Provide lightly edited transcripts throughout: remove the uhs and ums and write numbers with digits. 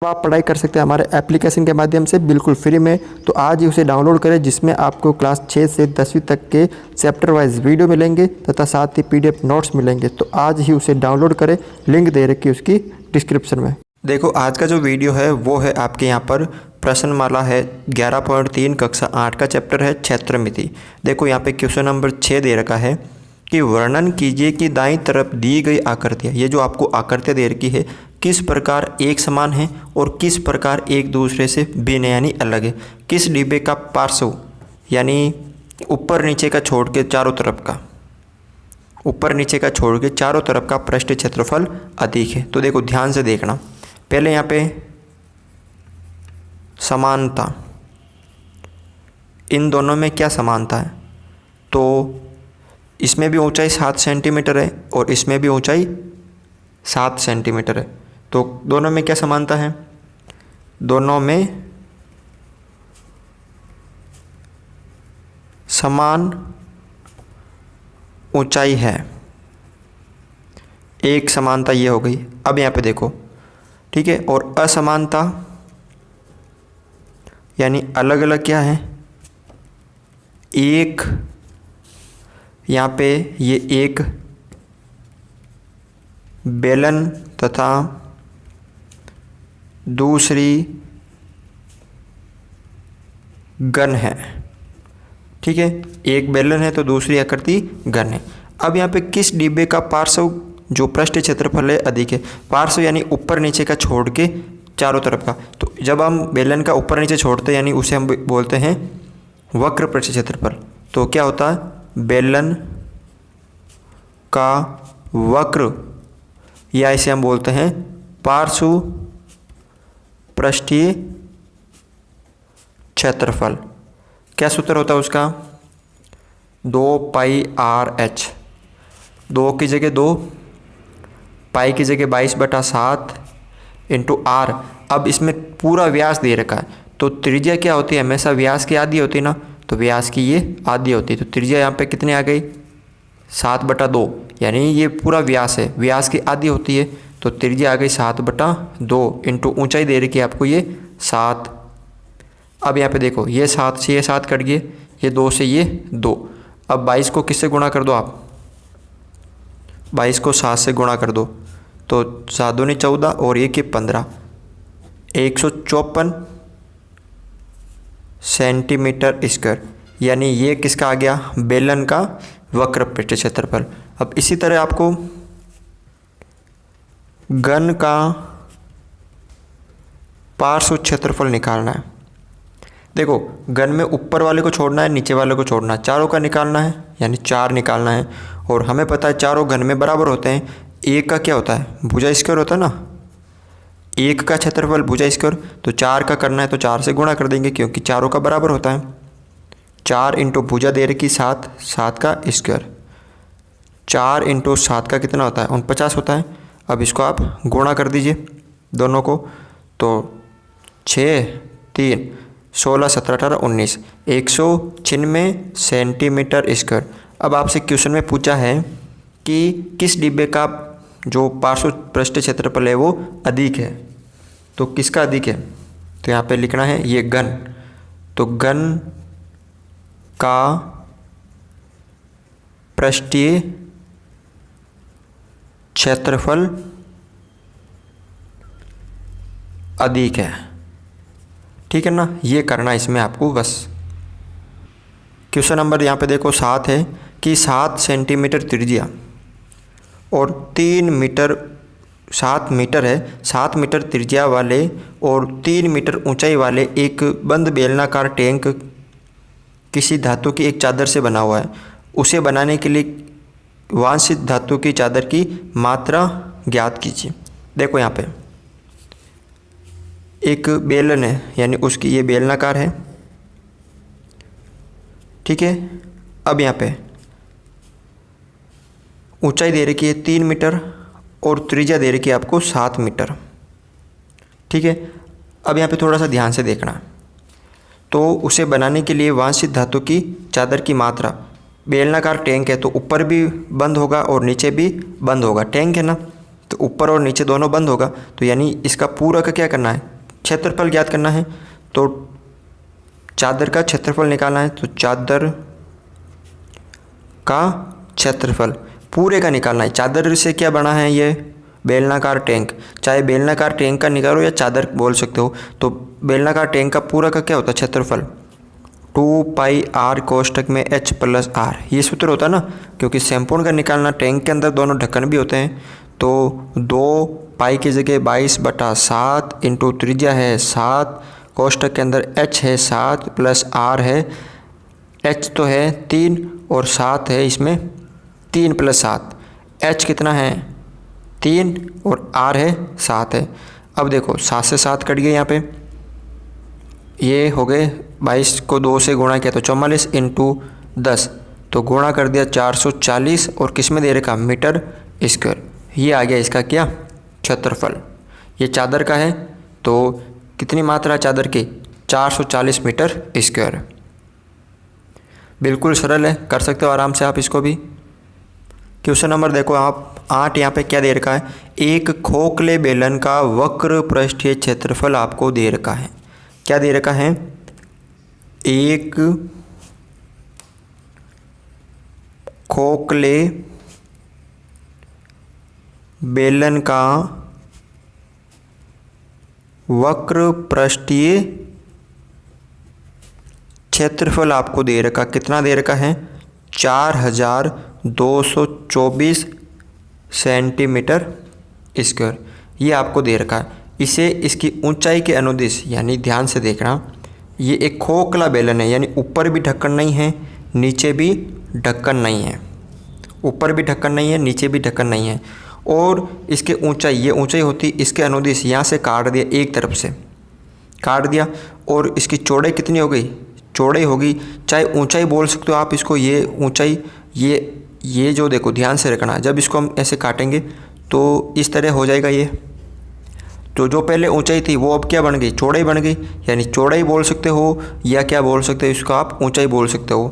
तो आप पढ़ाई कर सकते हैं हमारे एप्लीकेशन के माध्यम से बिल्कुल फ्री में। तो आज ही उसे डाउनलोड करें, जिसमें आपको क्लास 6 से 10वीं तक के चैप्टर वाइज वीडियो मिलेंगे तथा साथ ही PDF नोट्स मिलेंगे। तो आज ही उसे डाउनलोड करें, लिंक दे रखी है उसकी डिस्क्रिप्शन में। देखो आज का जो वीडियो है वो है आपके यहाँ पर प्रश्नमाला है 11.3 कक्षा 8 का चैप्टर है क्षेत्रमिति। देखो यहाँ पे क्वेश्चन नंबर 6 दे रखा है कि वर्णन कीजिए कि दाईं तरफ दी गई आकृतियाँ, ये जो आपको आकृतियाँ दे रखी है किस प्रकार एक समान है और किस प्रकार एक दूसरे से भिन्न यानी अलग है। किस डिब्बे का पार्श्व यानी ऊपर नीचे का छोड़ के चारों तरफ का, ऊपर नीचे का छोड़ के चारों तरफ का पृष्ठ क्षेत्रफल अधिक है। तो देखो ध्यान से देखना, पहले यहाँ पे समानता, इन दोनों में क्या समानता है, तो इसमें भी ऊंचाई 7 सेंटीमीटर है और इसमें भी ऊंचाई 7 सेंटीमीटर है। तो दोनों में क्या समानता है, दोनों में समान ऊंचाई है, एक समानता ये हो गई। अब यहाँ पे देखो ठीक है, और असमानता यानी अलग अलग क्या है, एक यहाँ पे ये एक बेलन तथा दूसरी गन है। ठीक है, एक बेलन है तो दूसरी आकृति गन है। अब यहाँ पे किस डिब्बे का पार्श्व जो पृष्ठ क्षेत्रफल है अधिक है, पार्श्व यानी ऊपर नीचे का छोड़ के चारों तरफ का। तो जब हम बेलन का ऊपर नीचे छोड़ते हैं यानी उसे हम बोलते हैं वक्र पृष्ठ क्षेत्रफल। तो क्या होता है, बेलन का वक्र या इसे हम बोलते हैं पार्श्व पृष्ठीय क्षेत्रफल। क्या सूत्र होता है उसका, 2πr/h, 2 की जगह 2, पाई की जगह 22/7 इंटू r। अब इसमें पूरा व्यास दे रखा है, तो त्रिज्या क्या होती है, हमेशा व्यास की आधी होती है ना, तो व्यास की ये आधी होती है। तो त्रिज्या यहाँ पे कितनी आ गई, 7/2, यानी ये पूरा व्यास है, व्यास की आधी होती है, तो त्रिज्या आ गई 7/2 इंटू ऊंचाई दे रखी है आपको ये 7। अब यहाँ पे देखो ये 7 से ये 7 कट गए, ये 2 से ये 2। अब 22 को किससे गुणा कर दो आप, 22 को 7 से गुणा कर दो, तो 7 दूनी 14 और 1 15, 154 सेंटीमीटर स्क्वायर, यानी ये किसका आ गया, बेलन का वक्र पृष्ठ क्षेत्रफल। अब इसी तरह आपको गन का पार्श्व क्षेत्रफल निकालना है। देखो गन में ऊपर वाले को छोड़ना है, नीचे वाले को छोड़ना है, चारों का निकालना है यानी 4 निकालना है। और हमें पता है चारों घन में बराबर होते हैं। एक का क्या होता है, भुजा स्क्वायर होता है ना, एक का क्षेत्रफल भुजा स्क्वायर, तो 4 का करना है तो 4 से गुणा कर देंगे क्योंकि चारों का बराबर होता है। 4 इंटू भुजा दे रखी 7, 7 का स्क्वायर, 4 इंटू 7 का कितना होता है, 49 होता है। अब इसको आप गुणा कर दीजिए दोनों को, तो 6 3 16 17 18 19, 196 सेंटीमीटर स्क्वायर। अब आपसे क्वेश्चन में पूछा है कि किस डिब्बे का जो पार्श्व पृष्ठ क्षेत्रफल है वो अधिक है, तो किसका अधिक है, तो यहाँ पे लिखना है ये गन, तो गन का पृष्ठीय क्षेत्रफल अधिक है। ठीक है ना, ये करना इसमें आपको बस। क्वेश्चन नंबर यहाँ पे देखो 7 है कि 7 सेंटीमीटर त्रिज्या और 3 मीटर, 7 मीटर है, 7 मीटर त्रिज्या वाले और 3 मीटर ऊंचाई वाले एक बंद बेलनाकार टैंक किसी धातु की एक चादर से बना हुआ है। उसे बनाने के लिए वांछित धातु की चादर की मात्रा ज्ञात कीजिए। देखो यहाँ पे एक बेलन है यानी उसकी ये बेलनाकार है, ठीक है। अब यहाँ पे ऊंचाई दे रखी है 3 मीटर और त्रिज्या दे रखी है आपको 7 मीटर, ठीक है। अब यहाँ पे थोड़ा सा ध्यान से देखना, तो उसे बनाने के लिए वांछित धातु की चादर की मात्रा, बेलनाकार टैंक है तो ऊपर भी बंद होगा और नीचे भी बंद होगा, टैंक है ना तो ऊपर और नीचे दोनों बंद होगा, तो यानी इसका पूरा का क्या करना है, क्षेत्रफल ज्ञात करना है, तो चादर का क्षेत्रफल निकालना है, तो चादर का क्षेत्रफल पूरे का निकालना है। चादर से क्या बना है, ये बेलनाकार टैंक, चाहे बेलनाकार टैंक का निकालो या चादर बोल सकते हो। तो बेलनाकार टैंक का पूरा का क्या होता है क्षेत्रफल, 2πr कोष्टक में h + r, ये सूत्र होता है ना, क्योंकि संपूर्ण का निकालना, टैंक के अंदर दोनों ढक्कन भी होते हैं। तो 2π की जगह 22/7 इंटू त्रिज्या है 7, कोष्टक के अंदर h है 7 + r है, h तो है 3 और 7 है इसमें, 3 + 7, h कितना है 3 और r है 7 है। अब देखो 7 से 7 कट गए यहाँ पे, ये हो गए 22 को 2 से गुणा किया तो 44 इंटू 10, तो गुणा कर दिया 440 और किस में दे रखा मीटर स्क्वायर। ये आ गया इसका क्या क्षेत्रफल। ये चादर का है, तो कितनी मात्रा चादर की 440 मीटर स्क्वायर। बिल्कुल सरल है, कर सकते हो आराम से आप इसको भी। क्वेश्चन नंबर देखो आप 8, यहाँ पे क्या दे रखा है, एक खोखले बेलन का वक्र पृष्ठीय क्षेत्रफल आपको दे रखा है। क्या दे रखा है, एक खोखले बेलन का वक्र पृष्ठीय क्षेत्रफल आपको दे रखा, कितना दे रखा है 4224 सेंटीमीटर स्क्वायर, ये आपको दे रखा है। इसे इसकी ऊंचाई के अनुदिश, यानी ध्यान से देखना, ये एक खोखला बेलन है, यानी ऊपर भी ढक्कन नहीं है नीचे भी ढक्कन नहीं है, ऊपर भी ढक्कन नहीं है नीचे भी ढक्कन नहीं है, और इसके ऊंचाई, ये ऊंचाई होती इसके अनुदिश, यहाँ से काट दिया, एक तरफ से काट दिया, और इसकी चौड़ाई कितनी हो गई, चौड़ाई होगी, चाहे ऊंचाई बोल सकते हो आप इसको, ये ऊंचाई, ये जो देखो ध्यान से रखना, जब इसको हम ऐसे काटेंगे तो इस तरह हो जाएगा ये, तो जो पहले ऊंचाई थी वो अब क्या बन गई, चौड़ाई बन गई, यानी चौड़ाई बोल सकते हो या क्या बोल सकते हो इसको आप ऊंचाई बोल सकते हो,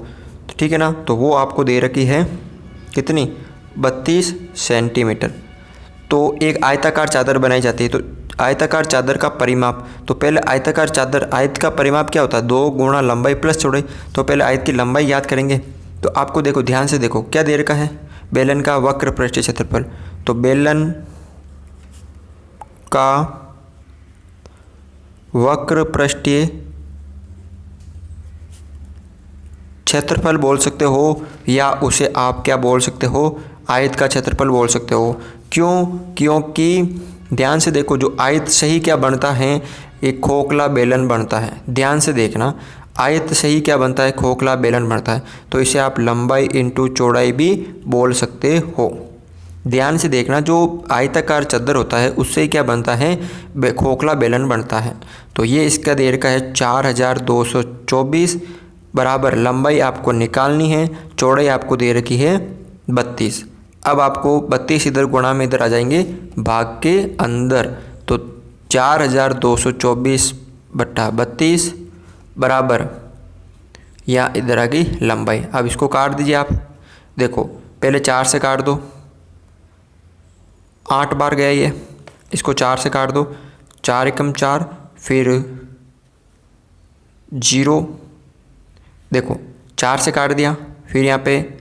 तो ठीक है ना। तो वो आपको दे रखी है कितनी 32 सेंटीमीटर। तो एक आयताकार चादर बनाई जाती है, तो आयताकार चादर का परिमाप, तो पहले आयताकार चादर, आयत का परिमाप क्या होता है 2 गुणा लंबाई प्लस चौड़ाई, तो पहले आयत की लंबाई याद करेंगे। तो आपको देखो ध्यान से देखो क्या दे रखा है, बेलन का वक्र पृष्ठीय क्षेत्रफल, तो बेलन का वक्र पृष्ठीय क्षेत्रफल बोल सकते हो, या उसे आप क्या बोल सकते हो आयत का क्षेत्रफल बोल सकते हो। क्यों, क्योंकि ध्यान से देखो जो आयत सही क्या बनता है, एक खोखला बेलन बनता है, ध्यान से देखना, आयत सही क्या बनता है, खोखला बेलन बनता है, तो इसे आप लंबाई इंटू चौड़ाई भी बोल सकते हो। ध्यान से देखना, जो आयताकार चादर होता है उससे क्या बनता है, खोखला बेलन बनता है। तो ये इसका दे रखा है 4224, बराबर लंबाई आपको निकालनी है, चौड़ाई आपको दे रखी है 32। अब आपको 32 इधर गुणा में इधर आ जाएंगे भाग के अंदर, तो 4224/32 बराबर, या इधर आ गई लंबाई। अब इसको काट दीजिए आप, देखो पहले 4 से काट दो, 8 बार गया ये, इसको 4 से काट दो, 4 एकम 4, फिर 0, देखो 4 से काट दिया, फिर यहाँ पे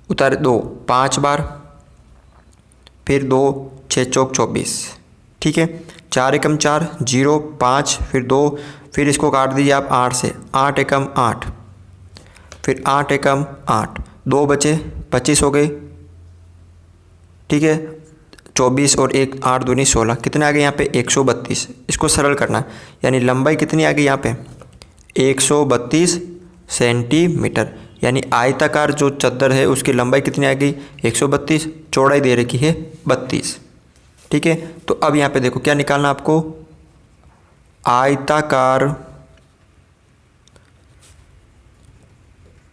उतार 2 5 बार, फिर 2 6 चौक 24, ठीक है, 4 एकम 4, 0 5, फिर 2, फिर इसको काट दीजिए आप 8 से, 8 एकम 8, फिर 8 एकम 8, 2 बचे 25 हो गए, ठीक है, 24 और 1 8 दूनी 16, कितने आ गए यहाँ पे 132। इसको सरल करना, यानी लंबाई कितनी आ गई यहाँ पे 132 सेंटीमीटर, यानी आयताकार जो चादर है उसकी लंबाई कितनी आ गई 132, चौड़ाई दे रखी है 32, ठीक है। तो अब यहाँ पे देखो क्या निकालना आपको, आयताकार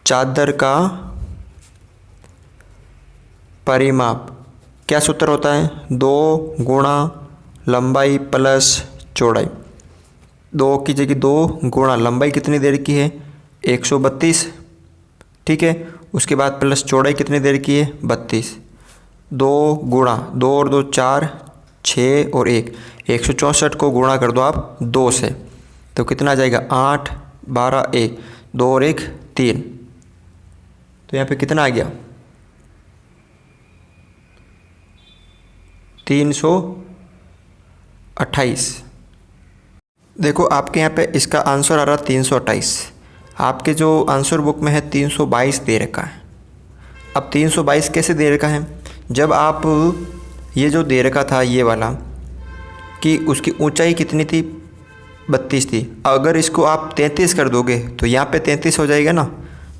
चादर का परिमाप, क्या सूत्र होता है 2 गुणा लंबाई प्लस चौड़ाई, 2 की जगह 2 गुणा लंबाई कितनी दे रखी है 132, ठीक है, उसके बाद प्लस चौड़ाई कितनी दे रखी है 32, 2 गुणा 2 और 2 4, 6 और 1, 164 को गुणा कर दो आप 2 से, तो कितना आ जाएगा 8, 12, 1, 2 और 1 3। तो यहाँ पे कितना आ गया 328। देखो आपके यहाँ पे इसका आंसर आ रहा 328, आपके जो आंसर बुक में है 322 दे रखा है। अब 322 कैसे दे रखा है, जब आप ये जो दे रखा था ये वाला कि उसकी ऊंचाई कितनी थी 32 थी, अगर इसको आप 33 कर दोगे तो यहाँ पे 33 हो जाएगा ना,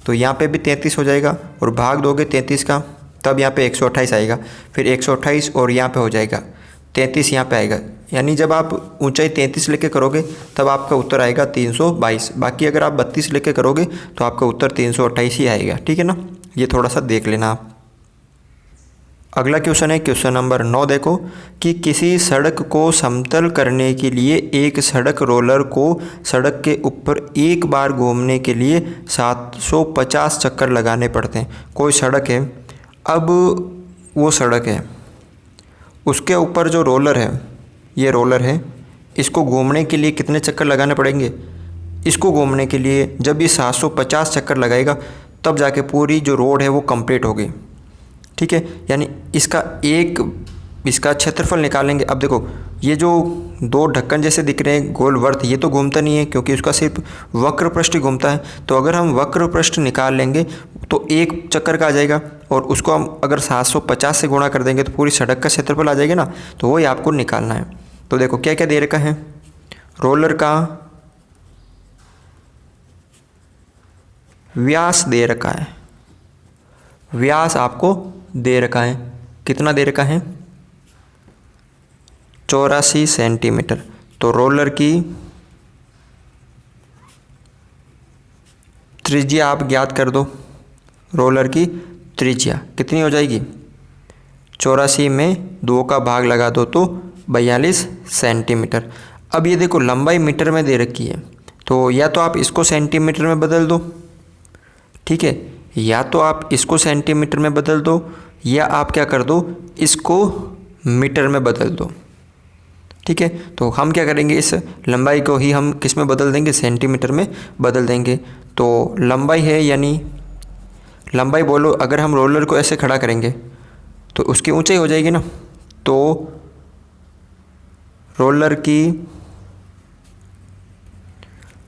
तो यहाँ पे भी 33 हो जाएगा और भाग दोगे 33 का, तब यहाँ पे 128 आएगा, फिर 128 और यहाँ पे हो जाएगा 33 यहाँ पे आएगा। यानी जब आप ऊंचाई 33 लेके करोगे तब आपका उत्तर आएगा 322। बाकी अगर आप 32 लेके करोगे तो आपका उत्तर 328 ही आएगा। ठीक है ना, ये थोड़ा सा देख लेना आप। अगला क्वेश्चन है क्वेश्चन नंबर 9। देखो कि किसी सड़क को समतल करने के लिए एक सड़क रोलर को सड़क के ऊपर एक बार घूमने के लिए 750 चक्कर लगाने पड़ते हैं। कोई सड़क है, अब वो सड़क है, उसके ऊपर जो रोलर है, ये रोलर है, इसको घूमने के लिए कितने चक्कर लगाने पड़ेंगे। इसको घूमने के लिए जब ये 750 चक्कर लगाएगा तब जाके पूरी जो रोड है वो कंप्लीट होगी। ठीक है, यानी इसका क्षेत्रफल निकालेंगे। अब देखो ये जो दो ढक्कन जैसे दिख रहे हैं गोल वर्त, ये तो घूमता नहीं है क्योंकि उसका सिर्फ वक्र पृष्ठ ही घूमता है। तो अगर हम वक्र पृष्ठ निकाल लेंगे तो एक चक्कर का आ जाएगा, और उसको हम अगर 750 से गुणा कर देंगे तो पूरी सड़क का क्षेत्रफल आ जाएगा ना, तो वही आपको निकालना है। तो देखो क्या क्या दे रखा है, रोलर का व्यास दे रखा है, व्यास आपको दे रखा है, कितना दे रखा है 84 सेंटीमीटर। तो रोलर की त्रिज्या आप ज्ञात कर दो, रोलर की त्रिज्या कितनी हो जाएगी, 84 में 2 का भाग लगा दो तो 42 सेंटीमीटर। अब ये देखो लंबाई मीटर में दे रखी है, तो या तो आप इसको सेंटीमीटर में बदल दो, ठीक है, या तो आप इसको सेंटीमीटर में बदल दो, या आप क्या कर दो इसको मीटर में बदल दो। ठीक है, तो हम क्या करेंगे, इस लंबाई को ही हम किस में बदल देंगे, सेंटीमीटर में बदल देंगे। तो लंबाई है, यानी लंबाई बोलो, अगर हम रोलर को ऐसे खड़ा करेंगे तो उसकी ऊंचाई हो जाएगी ना, तो रोलर की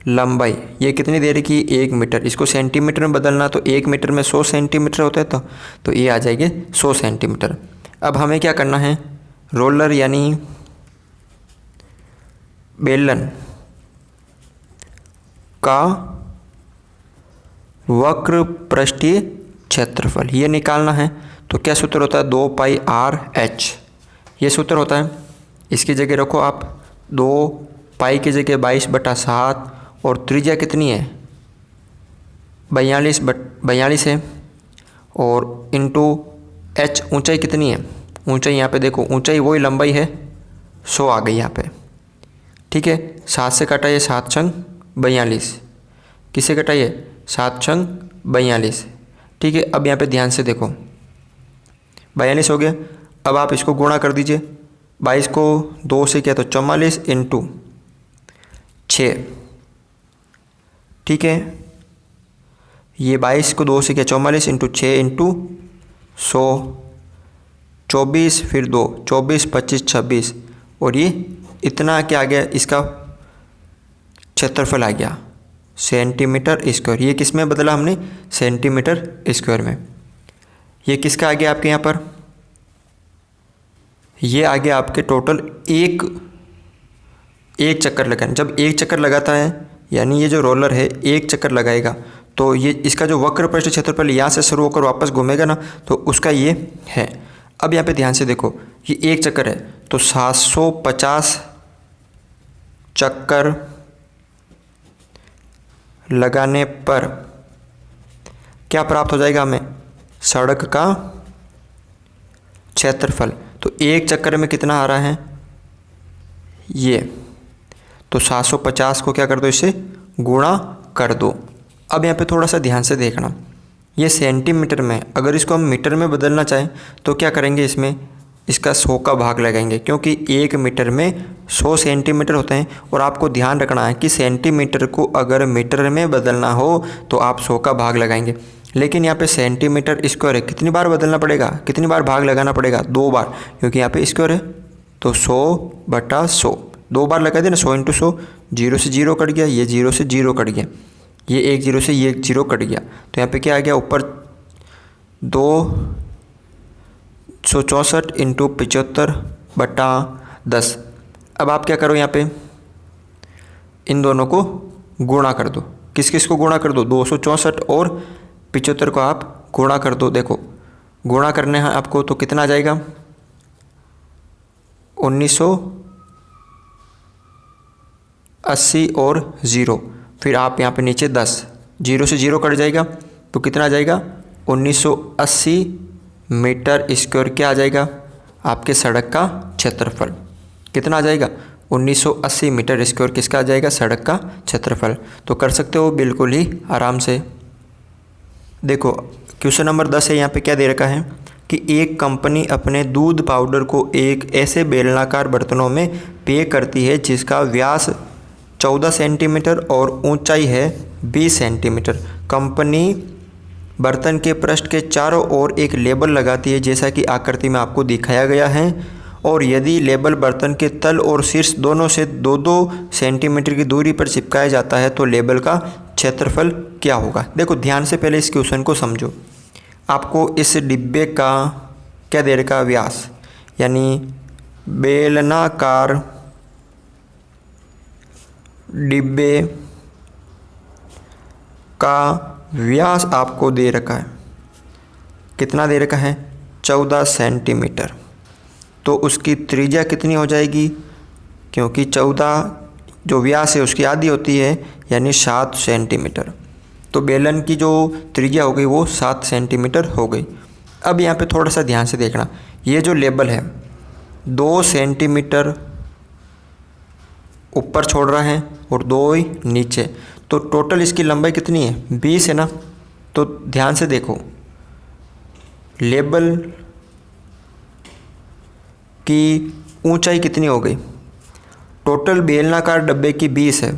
लंबाई ये कितनी दे रखी, 1 मीटर, इसको सेंटीमीटर में बदलना तो 1 मीटर में 100 सेंटीमीटर होता है, तो ये आ जाएगी 100 सेंटीमीटर। अब हमें क्या करना है, रोलर यानी बेलन का वक्र पृष्ठीय क्षेत्रफल ये निकालना है। तो क्या सूत्र होता है, 2 पाई आर एच, ये सूत्र होता है। इसकी जगह रखो आप 2 पाई की जगह 22/7, और त्रिज्या कितनी है 42 है, और इंटू एच ऊंचाई कितनी है, ऊंचाई यहाँ पे देखो, ऊंचाई वही लंबाई है 100 आ गई यहाँ पे। ठीक है, 7 से कटाइए 7 छंग 42, किससे कटाइए 7 छंग 42। ठीक है, अब यहाँ पे ध्यान से देखो 42 हो गया। अब आप इसको गुणा कर दीजिए, 22 को 2 से किया तो 44 इंटू 6। ठीक है, ये 22 को 2 से किया 44 इंटू 6 इंटू 100, 24 फिर 2, 24 25 26, और ये इतना क्या आ गया, इसका क्षेत्रफल आ गया सेंटीमीटर स्क्वायर। ये किस में बदला हमने, सेंटीमीटर स्क्वायर में। ये किसका आ गया आपके यहाँ पर, ये आ गया आपके टोटल एक चक्कर लगाने। जब एक चक्कर लगाता है, यानी ये जो रोलर है एक चक्कर लगाएगा, तो ये इसका जो वक्र पृष्ठ क्षेत्रफल यहाँ से शुरू होकर वापस घूमेगा ना, तो उसका ये है। अब यहाँ पे ध्यान से देखो, ये एक चक्कर है, तो 750 चक्कर लगाने पर क्या प्राप्त हो जाएगा हमें, सड़क का क्षेत्रफल। तो एक चक्कर में कितना आ रहा है ये, तो 750 को क्या कर दो, इससे गुणा कर दो। अब यहाँ पे थोड़ा सा ध्यान से देखना, ये सेंटीमीटर में, अगर इसको हम मीटर में बदलना चाहें तो क्या करेंगे, इसमें इसका 100 का भाग लगाएंगे, क्योंकि 1 मीटर में 100 सेंटीमीटर होते हैं। और आपको ध्यान रखना है कि सेंटीमीटर को अगर मीटर में बदलना हो तो आप 100 का भाग लगाएंगे। लेकिन यहाँ पे सेंटीमीटर स्क्वायर है, कितनी बार बदलना पड़ेगा, कितनी बार भाग लगाना पड़ेगा, 2 बार, क्योंकि यहाँ पे स्क्वायर है। तो 100/100 2 बार लगा देना, 100 × 100, 0 से 0 कट गया, ये 0 से 0 कट गया, ये 1 0 से ये 1 0 कट गया। तो यहाँ पे क्या आ गया, ऊपर 264 × 75/10। अब आप क्या करो, यहाँ पे इन दोनों को गुणा कर दो। किस किस को गुणा कर दो, 264 और 75 को आप गुणा कर दो। देखो गुणा करने हैं आपको, तो कितना आ जाएगा, 1980 और 0, फिर आप यहाँ पे नीचे 10, 0 से 0 कट जाएगा, तो कितना आ जाएगा, 1980 मीटर स्क्वायर क्या आ जाएगा, आपके सड़क का क्षेत्रफल। कितना आ जाएगा, 1980 मीटर स्क्वायर किसका आ जाएगा, सड़क का क्षेत्रफल। तो कर सकते हो बिल्कुल ही आराम से। देखो क्वेश्चन नंबर 10 है, यहाँ पे क्या दे रखा है कि एक कंपनी अपने दूध पाउडर को एक ऐसे बेलनाकार बर्तनों में पे करती है जिसका व्यास 14 सेंटीमीटर और ऊंचाई है 20 सेंटीमीटर। कंपनी बर्तन के पृष्ठ के चारों ओर एक लेबल लगाती है, जैसा कि आकृति में आपको दिखाया गया है। और यदि लेबल बर्तन के तल और शीर्ष दोनों से 2-2 सेंटीमीटर की दूरी पर चिपकाया जाता है तो लेबल का क्षेत्रफल क्या होगा। देखो ध्यान से पहले इस क्वेश्चन को समझो। आपको इस डिब्बे का क्या दे रखा, व्यास, यानी बेलनाकार डिब्बे का व्यास आपको दे रखा है, कितना दे रखा है, 14 सेंटीमीटर। तो उसकी त्रिज्या कितनी हो जाएगी, क्योंकि 14 जो व्यास है उसकी आधी होती है, यानी 7 सेंटीमीटर। तो बेलन की जो त्रिज्या हो गई वो 7 सेंटीमीटर हो गई। अब यहाँ पे थोड़ा सा ध्यान से देखना, ये जो लेबल है 2 सेंटीमीटर ऊपर छोड़ रहा है और 2 ही नीचे, तो टोटल इसकी लंबाई कितनी है, 20 है ना। तो ध्यान से देखो, लेबल की ऊंचाई कितनी हो गई, टोटल बेलनाकार डब्बे की 20 है,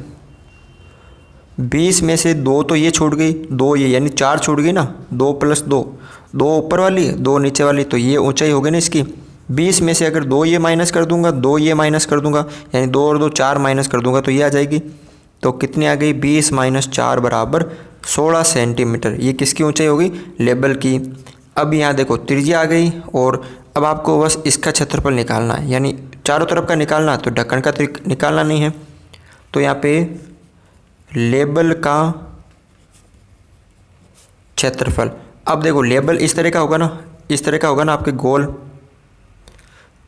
20 में से 2 तो ये छूट गई, 2 ये, यानी 4 छूट गई ना, 2 + 2, 2 ऊपर वाली 2 नीचे वाली, तो ये ऊंचाई हो गई ना इसकी। 20 में से अगर 2 ये माइनस कर दूंगा, 2 ये माइनस कर दूंगा, यानी 2 और 2 4 माइनस कर दूंगा, तो ये आ जाएगी। तो कितनी आ गई, 20 - 4 = 16 सेंटीमीटर। ये किसकी ऊंचाई होगी, लेबल की। अब यहाँ देखो त्रिज्या आ गई, और अब आपको बस इसका क्षेत्रफल निकालना है, यानी चारों तरफ का निकालना है, तो ढक्कन का निकालना नहीं है। तो यहाँ पे लेबल का क्षेत्रफल, अब देखो लेबल इस तरह का होगा ना, इस तरह का होगा ना आपके गोल,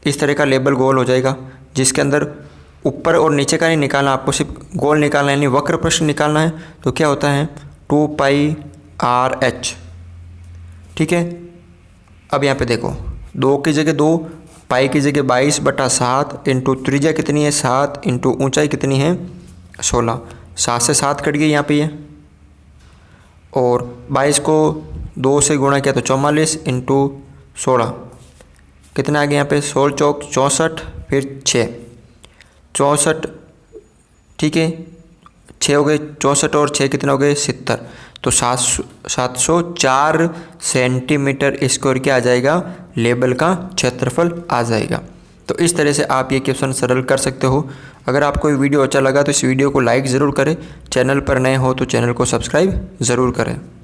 इस तरह का लेबल गोल हो जाएगा, जिसके अंदर ऊपर और नीचे का नहीं निकालना, आपको सिर्फ गोल निकालना है, यानी वक्र प्रश्न निकालना है। तो क्या होता है, 2πRh, ठीक है। अब यहाँ पे देखो 2 की जगह 2, पाई की जगह 22/7 इंटू त्रिज्या कितनी है 7 इंटू ऊंचाई कितनी है 16, 7 से 7 कट गई यहाँ पे ये, और 22 को 2 से गुणा किया तो 44 इंटू 16 कितना आ गया यहाँ पे, 16 चौक 64, फिर 6 64, ठीक है, 6 हो गए, 64 और 6 कितना हो गए 70। तो 704 सेंटीमीटर स्क्वायर क्या आ जाएगा, लेबल का क्षेत्रफल आ जाएगा। तो इस तरह से आप ये क्वेश्चन सरल कर सकते हो। अगर आपको ये वीडियो अच्छा लगा तो इस वीडियो को लाइक ज़रूर करें, चैनल पर नए हो तो चैनल को सब्सक्राइब ज़रूर करें।